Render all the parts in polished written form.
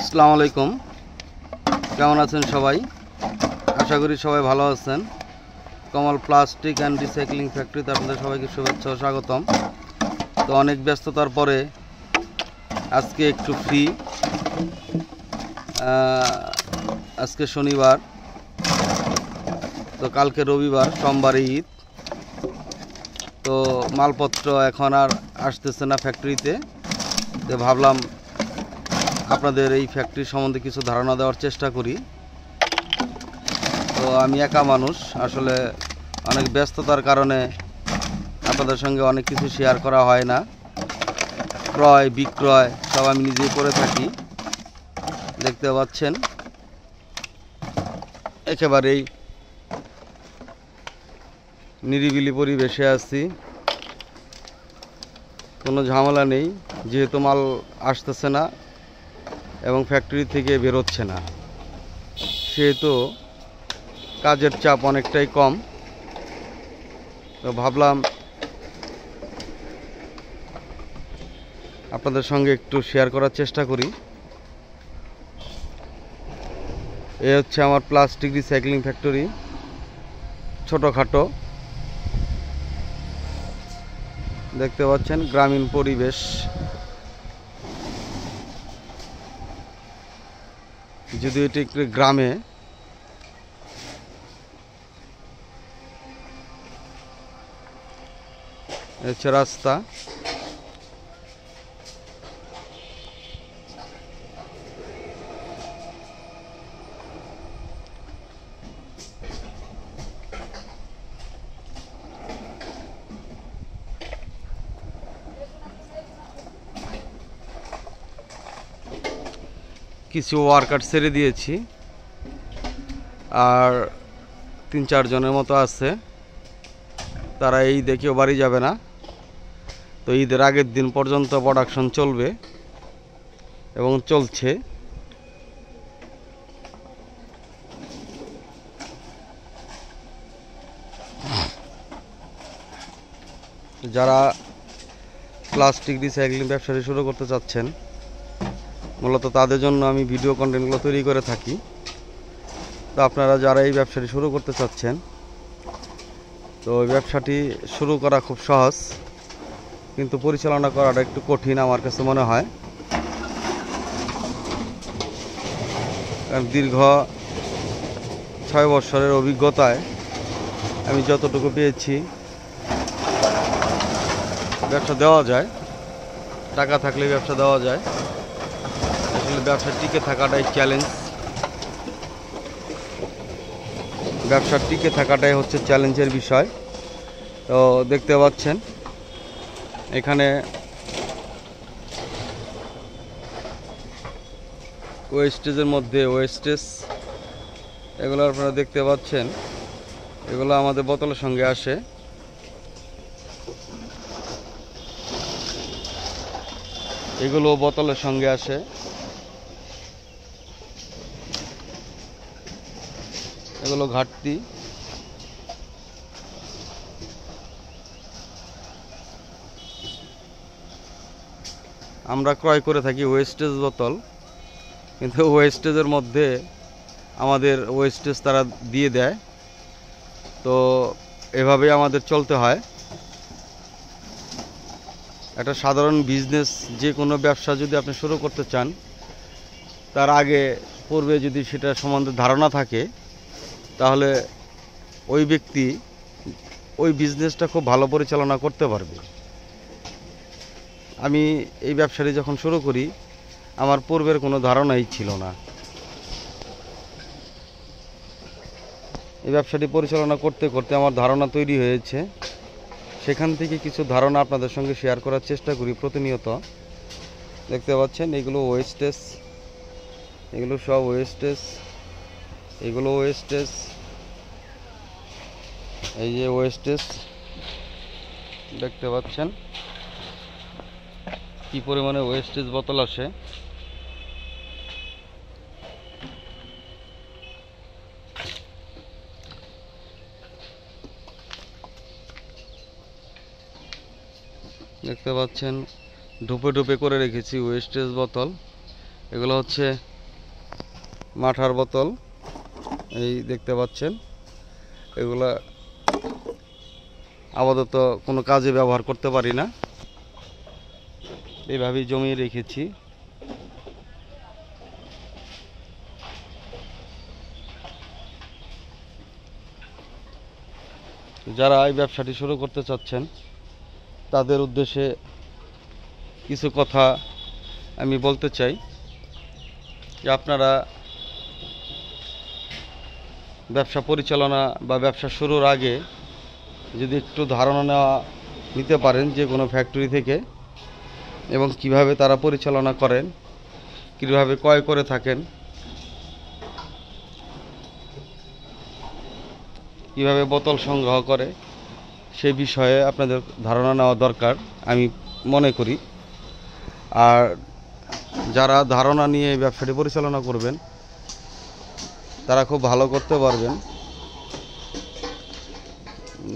আসসালামু আলাইকুম। কেমন আছেন সবাই? আশা করি সবাই ভালো আছেন। কমল প্লাস্টিক অ্যান্ড রিসাইক্লিং ফ্যাক্টরিতে আপনাদের সবাইকে শুভেচ্ছা ও স্বাগতম। তো অনেক ব্যস্ততার পরে আজকে একটু ফ্রি। আজকে শনিবার, তো কালকে রবিবার, সোমবারে ঈদ। তো মালপত্র এখন আর আসতেছে না ফ্যাক্টরিতে, তো ভাবলাম আপনাদের এই ফ্যাক্টরি সম্বন্ধে কিছু ধারণা দেওয়ার চেষ্টা করি। তো আমি একা মানুষ, আসলে অনেক ব্যস্ততার কারণে আপনাদের সঙ্গে অনেক কিছু শেয়ার করা হয় না। ক্রয় বিক্রয় সব আমি নিজেই করে থাকি। দেখতে পাচ্ছেন একেবারেই নিরিবিলি পরিবেশে আছি, কোনো ঝামেলা নেই, যেহেতু মাল আসতেছে না এবং ফ্যাক্টরি থেকে বেরোচ্ছে না, সেহেতু কাজের চাপ অনেকটাই কম। তো ভাবলাম আপনাদের সঙ্গে একটু শেয়ার করার চেষ্টা করি। এ হচ্ছে আমার প্লাস্টিক রিসাইক্লিং ফ্যাক্টরি, ছোটোখাটো, দেখতে পাচ্ছেন গ্রামীণ পরিবেশ। যদিও এটি একটু গ্রামে, হচ্ছে রাস্তা। কিছু ওয়ার্কার ছেড়ে দিয়েছি, আর 3-4 জনের মতো আছে। তারা এই দেখেও বাড়ি যাবে না। তো ঈদের আগের দিন পর্যন্ত প্রোডাকশন চলবে এবং চলছে। যারা প্লাস্টিক রিসাইক্লিং ব্যবসাটি শুরু করতে চাচ্ছেন, মূলত তাদের জন্য আমি ভিডিও কন্টেন্টগুলো তৈরি করে থাকি। তো আপনারা যারা এই ব্যবসাটি শুরু করতে চাচ্ছেন, তো এই ব্যবসাটি শুরু করা খুব সহজ, কিন্তু পরিচালনা করাটা একটু কঠিন আমার কাছে মনে হয়। কারণ দীর্ঘ 6 বছরের অভিজ্ঞতায় আমি যতটুকু পেয়েছি, ব্যবসা দেওয়া যায়, টাকা থাকলে ব্যবসা দেওয়া যায়। আসলে ব্যবসা টিকে থাকাটাই চ্যালেঞ্জ। ব্যবসার টিকে থাকাটাই হচ্ছে চ্যালেঞ্জের বিষয়। তো দেখতে পাচ্ছেন এখানে ওয়েস্টেজের মধ্যে ওয়েস্টেজ, এগুলো আপনারা দেখতে পাচ্ছেন, এগুলো আমাদের বোতলের সঙ্গে আসে। এগুলো বোতলের সঙ্গে আসে। এগুলো ঘাটতি। আমরা ক্রয় করে থাকি ওয়েস্টেজ বোতল, কিন্তু ওয়েস্টেজের মধ্যে আমাদের ওয়েস্টেজ তারা দিয়ে দেয়। তো এভাবেই আমাদের চলতে হয়। একটা সাধারণ বিজনেস, যে কোনো ব্যবসা যদি আপনি শুরু করতে চান, তার আগে পূর্বে যদি সেটা সম্বন্ধে ধারণা থাকে, তাহলে ওই ব্যক্তি ওই বিজনেসটা খুব ভালো পরিচালনা করতে পারবে। আমি এই ব্যবসাটি যখন শুরু করি, আমার পূর্বের কোনো ধারণাই ছিল না। এই ব্যবসাটি পরিচালনা করতে করতে আমার ধারণা তৈরি হয়েছে। সেখান থেকে কিছু ধারণা আপনাদের সঙ্গে শেয়ার করার চেষ্টা করি প্রতিনিয়ত। দেখতে পাচ্ছেন এগুলো ওয়েস্টেজ, এগুলো সব ওয়েস্টেজ, এগুলো ওয়েস্টেজ। এই যে ওয়েস্টেজ দেখতে পাচ্ছেন কি পরিমাণে ওয়েস্টেজ বোতল আসে। দেখতে পাচ্ছেন ঢুপে ঢুপে করে রেখেছি ওয়েস্টেজ বোতল। এগুলো হচ্ছে মাঠার বোতল এই দেখতে পাচ্ছেন, এগুলা আপাতত কোনো কাজে ব্যবহার করতে পারি না, এইভাবেই জমিয়ে রেখেছি। যারা এই ব্যবসাটি শুরু করতে চাচ্ছেন তাদের উদ্দেশ্যে কিছু কথা আমি বলতে চাই যে আপনারা ব্যবসা পরিচালনা বা ব্যবসা শুরুর আগে যদি একটু ধারণা নিতে পারেন যে কোনো ফ্যাক্টরি থেকে, এবং কিভাবে তারা পরিচালনা করেন, কীভাবে ক্রয় করে থাকেন, কিভাবে বোতল সংগ্রহ করে, সে বিষয়ে আপনাদের ধারণা নেওয়া দরকার আমি মনে করি। আর যারা ধারণা নিয়ে এই ব্যবসাটি পরিচালনা করবেন তারা খুব ভালো করতে পারবেন।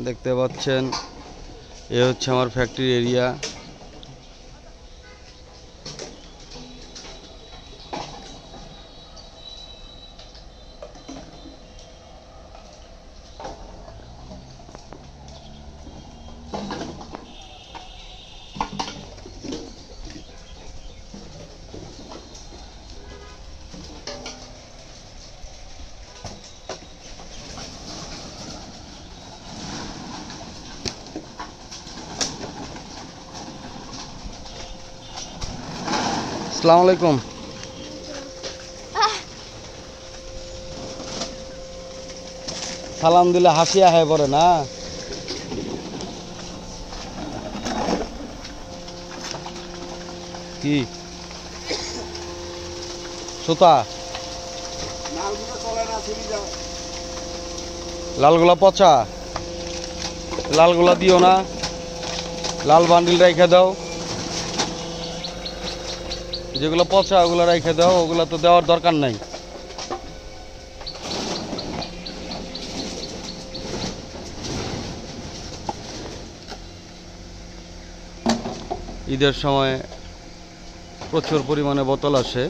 দেখতে পাচ্ছেন এ হচ্ছে আমার ফ্যাক্টরি এরিয়া। আসসালামু আলাইকুম। সালাম দিলে হাসি আহে পড়ে না? কি সুতা লালগুলা পচা, লালগুলা দিও না, লাল বান্ডিল রেখে দাও, যেগুলো পচা ওগুলো রেখে দাও, ওগুলো তো দেওয়ার দরকার নাই। ঈদের সময় প্রচুর পরিমাণে বোতল আসে,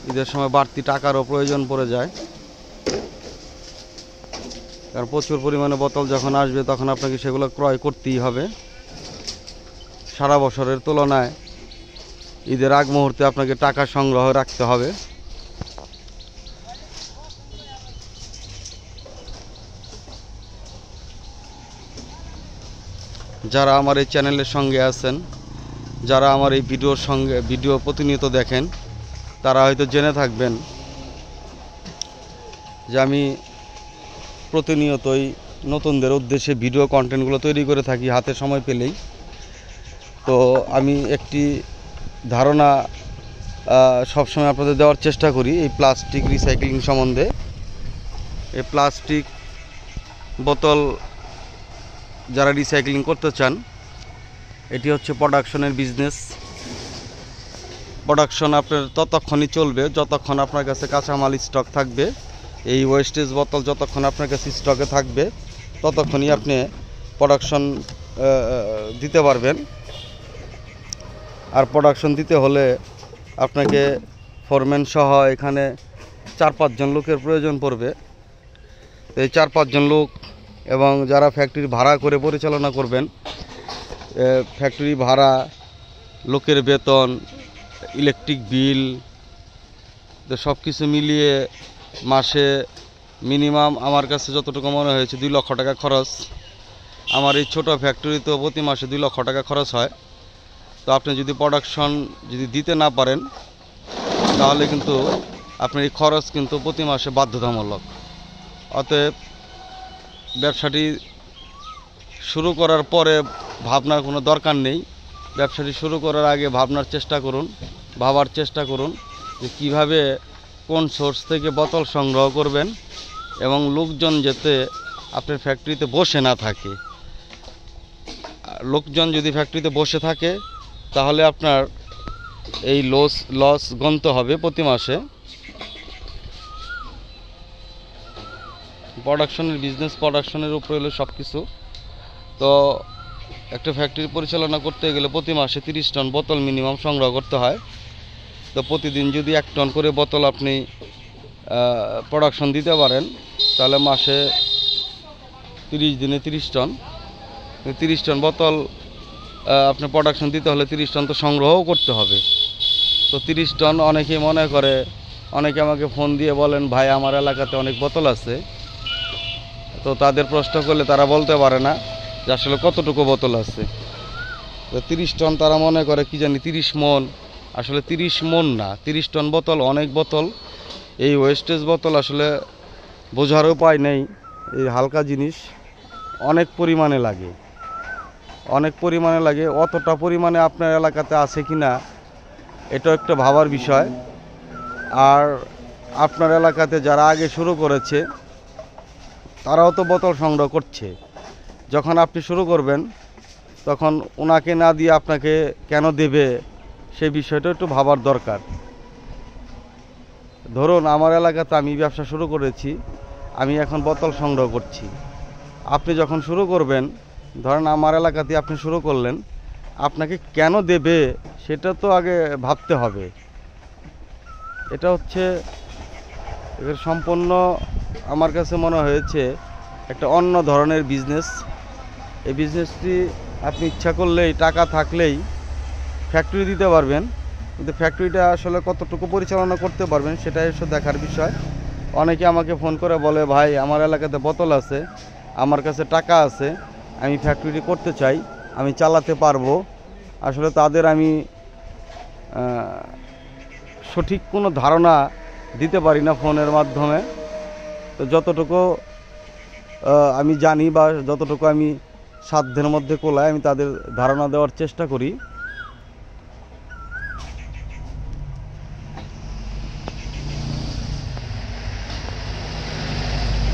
ঈদের সময় বাড়তি টাকারও প্রয়োজন পড়ে যায়, কারণ প্রচুর পরিমাণে বোতল যখন আসবে তখন আপনাকে সেগুলো ক্রয় করতেই হবে। সারা বছরের তুলনায় ঈদের আগ মুহূর্তে আপনাকে টাকা সংগ্রহ রাখতে হবে। যারা আমার এই চ্যানেলের সঙ্গে আছেন, যারা আমার এই ভিডিও প্রতিনিয়ত দেখেন, তারা হয়তো জেনে থাকবেন যে আমি প্রতিনিয়তই নতুনদের উদ্দেশ্যে ভিডিও কন্টেন্টগুলো তৈরি করে থাকি হাতে সময় পেলেই। তো আমি একটি ধারণা সবসময় আপনাদের দেওয়ার চেষ্টা করি এই প্লাস্টিক রিসাইক্লিং সম্বন্ধে। এই প্লাস্টিক বোতল যারা রিসাইক্লিং করতে চান, এটি হচ্ছে প্রোডাকশনের বিজনেস। প্রোডাকশন আপনার ততক্ষণই চলবে যতক্ষণ আপনার কাছে কাঁচামাল স্টক থাকবে। এই ওয়েস্টেজ বোতল যতক্ষণ আপনার কাছে স্টকে থাকবে ততক্ষণই আপনি প্রোডাকশন দিতে পারবেন। আর প্রোডাকশন দিতে হলে আপনাকে ফোরম্যান সহ এখানে 4-5 জন লোকের প্রয়োজন পড়বে। এই 4-5 জন লোক এবং যারা ফ্যাক্টরি ভাড়া করে পরিচালনা করবেন, ফ্যাক্টরি ভাড়া, লোকের বেতন, ইলেকট্রিক বিল, তো সব কিছু মিলিয়ে মাসে মিনিমাম আমার কাছে যতটুকু মনে হয়েছে 2 লক্ষ টাকা খরচ। আমার এই ছোটো ফ্যাক্টরিতেও প্রতি মাসে 2 লক্ষ টাকা খরচ হয়। তো আপনি যদি প্রোডাকশন যদি দিতে না পারেন তাহলে কিন্তু আপনার এই খরচ কিন্তু প্রতি মাসে বাধ্যতামূলক। অতএব ব্যবসাটি শুরু করার পরে ভাবনার কোনো দরকার নেই। ব্যবসাটি শুরু করার আগে ভাবার চেষ্টা করুন যে কীভাবে কোন সোর্স থেকে বোতল সংগ্রহ করবেন এবং লোকজন যাতে আপনার ফ্যাক্টরিতে বসে না থাকে। লোকজন যদি ফ্যাক্টরিতে বসে থাকে তাহলে আপনার এই লস গুনতে হবে প্রতি মাসে। প্রোডাকশনের বিজনেস, প্রোডাকশনের উপরে হলো সব কিছু। তো একটা ফ্যাক্টরি পরিচালনা করতে গেলে প্রতি মাসে 30 টন বোতল মিনিমাম সংগ্রহ করতে হয়। তো প্রতিদিন যদি 1 টন করে বোতল আপনি প্রোডাকশন দিতে পারেন, তাহলে মাসে 30 দিনে 30 টন 30 টন বোতল আপনি প্রোডাকশন দিতে হলে 30 টন তো সংগ্রহও করতে হবে। তো 30 টন অনেকেই মনে করে, অনেকে আমাকে ফোন দিয়ে বলেন, ভাই আমার এলাকাতে অনেক বোতল আছে। তো তাদের প্রশ্ন করলে তারা বলতে পারে না যে আসলে কতটুকু বোতল আছে। তো 30 টন তারা মনে করে কি জানি 30 মন, আসলে 30 মন না, 30 টন বোতল অনেক বোতল। এই ওয়েস্টেজ বোতল আসলে বোঝার উপায় নেই। এই হালকা জিনিস অনেক পরিমাণে লাগে, অতটা পরিমাণে আপনার এলাকাতে আছে কি না এটাও একটা ভাবার বিষয়। আর আপনার এলাকাতে যারা আগে শুরু করেছে তারাও তো বোতল সংগ্রহ করছে। যখন আপনি শুরু করবেন তখন ওনাকে না দিয়ে আপনাকে কেন দেবে, সেই বিষয়টা একটু ভাবার দরকার। ধরুন আমার এলাকাতে আমি ব্যবসা শুরু করেছি, আমি এখন বোতল সংগ্রহ করছি। আপনি যখন শুরু করবেন, ধরেন আমার এলাকাতে আপনি শুরু করলেন, আপনাকে কেন দেবে সেটা তো আগে ভাবতে হবে। এটা হচ্ছে এর সম্পূর্ণ আমার কাছে মনে হয়েছে একটা অন্য ধরনের বিজনেস। এই বিজনেসটি আপনি ইচ্ছা করলেই, টাকা থাকলেই ফ্যাক্টরি দিতে পারবেন, কিন্তু ফ্যাক্টরিটা আসলে কতটুকু পরিচালনা করতে পারবেন সেটাই হচ্ছে দেখার বিষয়। অনেকে আমাকে ফোন করে বলে, ভাই আমার এলাকাতে বোতল আছে, আমার কাছে টাকা আছে, আমি ফ্যাক্টরি করতে চাই, আমি চালাতে পারবো। আসলে তাদের আমি সঠিক কোনো ধারণা দিতে পারি না ফোনের মাধ্যমে। তো যতটুকু আমি জানি বা যতটুকু আমি সাধ্যের মধ্যে কোলায় আমি তাদের ধারণা দেওয়ার চেষ্টা করি।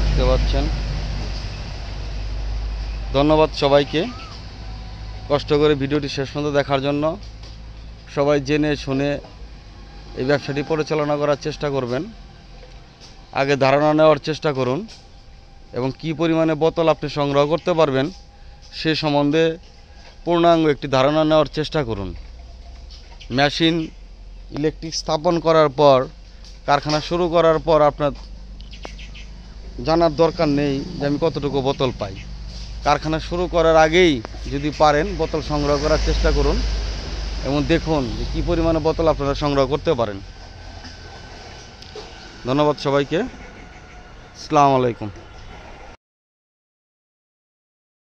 দেখতে পাচ্ছেন। ধন্যবাদ সবাইকে কষ্ট করে ভিডিওটি শেষ পর্যন্ত দেখার জন্য। সবাই জেনে শুনে এই ব্যবসাটি পরিচালনা করার চেষ্টা করবেন। আগে ধারণা নেওয়ার চেষ্টা করুন এবং কী পরিমাণে বোতল আপনি সংগ্রহ করতে পারবেন সে সম্বন্ধে পূর্ণাঙ্গ একটি ধারণা নেওয়ার চেষ্টা করুন। মেশিন ইলেকট্রিক স্থাপন করার পর, কারখানা শুরু করার পর আপনার জানার দরকার নেই যে আমি কতটুকু বোতল পাই। কারখানা শুরু করার আগেই যদি পারেন বোতল সংগ্রহ করার চেষ্টা করুন এবং দেখুন যে কী পরিমাণে বোতল আপনারা সংগ্রহ করতে পারেন। ধন্যবাদ সবাইকে। আসসালামু আলাইকুম।